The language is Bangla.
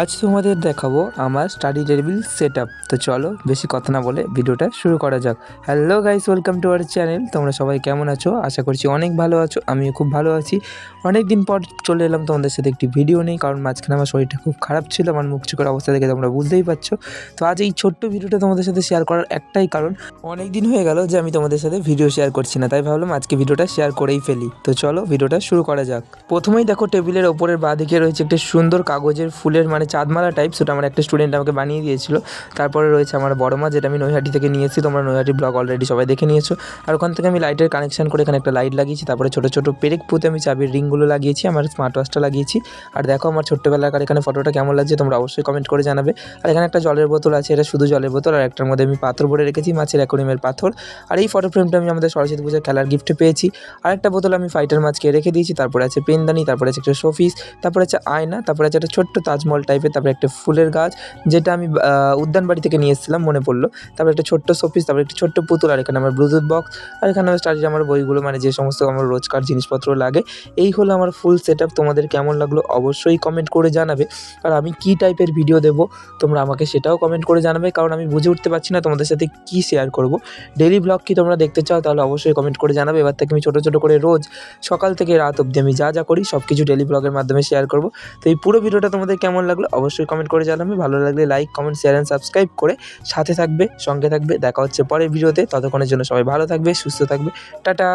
আজ তোমাদের দেখাবো আমার স্টাডি টেবিল সেটআপ। তো চলো বেশি কথা না বলে ভিডিওটা শুরু করা যাক। Hello guys, welcome to our channel. তোমরা সবাই কেমন আছো? আশা করছি অনেক ভালো আছো। আমিও খুব ভালো আছি। অনেক দিন পর চলে এলাম তোমাদের সাথে একটি ভিডিও নেই, কারণ মাঝখানে আমার শরীরটা খুব খারাপ ছিল। আমার মুখ চোখের অবস্থা দেখে তোমরা বুঝতেই পারছো। তো আজ এই ছোট্ট ভিডিওটা তোমাদের সাথে শেয়ার করার একটাই কারণ, অনেক দিন হয়ে গেল যে আমি তোমাদের সাথে ভিডিও শেয়ার করছি না, তাই ভাবলাম আজকে ভিডিওটা শেয়ার করেই ফেলি। তো চলো ভিডিওটা শুরু করা যাক। প্রথমেই দেখো টেবিলের ওপরের বাঁ দিকে রয়েছে একটি সুন্দর কাগজের ফুলের মানে চাঁদমালা টাইপ, সেটা আমার একটা স্টুডেন্ট আমাকে বানিয়ে দিয়েছিল। তারপরে রয়েছে আমার বড় মা, যেটা আমি নৈহাটি থেকে নিয়েছি। তোমরা নৈহাটি ব্লগ অলরেডি সবাই দেখে নিয়েছো। আর ওখান থেকে আমি লাইটের কানেকশন করে এখানে একটা লাইট লাগিয়েছি। তারপরে ছোটো ছোটো পেরেক পুঁতে আমি চাবির রিংগুলো লাগিয়েছি, আমার স্মার্ট ওয়াচটা লাগিয়েছি। আর দেখো আমার ছোট্টবেলাকার এখানে ফটোটা কেমন লাগছে তোমরা অবশ্যই কমেন্ট করে জানাবে। আর এখানে একটা জলের বোতল আছে, এটা শুধু জলের বোতল। আর একটার মধ্যে আমি পাথর ভরে রেখেছি, মাছের অ্যাকোয়ারিয়ামের পাথর। আর এই ফটো ফ্রেমটা আমি আমাদের সরস্বতী পূজার খেলার গিফটে পেয়েছি। আর একটা বোতল আমি ফাইটার মাছকে রেখে দিয়েছি। তারপরে আছে পেনদানি, তারপরে আছে একটা শোপিস, তারপরে আছে আয়না, তারপরে আছে একটা ছোট্ট তাজমহল টাইপের, তারপরে একটা ফুলের গাছ যেটা আমি উদ্যান বাড়ি থেকে নিয়ে এসেছিলাম, মনে পড়লো। তারপরে একটা ছোট্ট শোপিস, তারপরে একটা ছোট্ট পুতুল। আর এখানে আমার ব্লুটুথ বক্স। আর এখানে আমার স্টাডির আমার বইগুলো, মানে যে সমস্ত আমার রোজকার জিনিসপত্র লাগে। এই হলো আমার ফুল সেটআপ। তোমাদের কেমন লাগলো অবশ্যই কমেন্ট করে জানাবে। আর আমি কী টাইপের ভিডিও দেবো তোমরা আমাকে সেটাও কমেন্ট করে জানাবে, কারণ আমি বুঝে উঠতে পারছি না তোমাদের সাথে কী শেয়ার করব। ডেইলি ব্লগ কি তোমরা দেখতে চাও? তাহলে অবশ্যই কমেন্ট করে জানাবে। এবার থেকে আমি ছোটো ছোটো করে রোজ সকাল থেকে রাত অবধি আমি যা যা করি সব কিছু ডেইলি ব্লগের মাধ্যমে শেয়ার করব। তো এই পুরো ভিডিওটা তোমাদের কেমন লাগলো অবশ্যই কমেন্ট করে জানাবে। ভালো লাগলে like, comment, share and subscribe করে সাথে থাকবে, সঙ্গে থাকবে। দেখা হচ্ছে পরের ভিডিওতে। ততক্ষণের জন্য সবাই ভালো থাকবে, সুস্থ থাকবে। টাটা।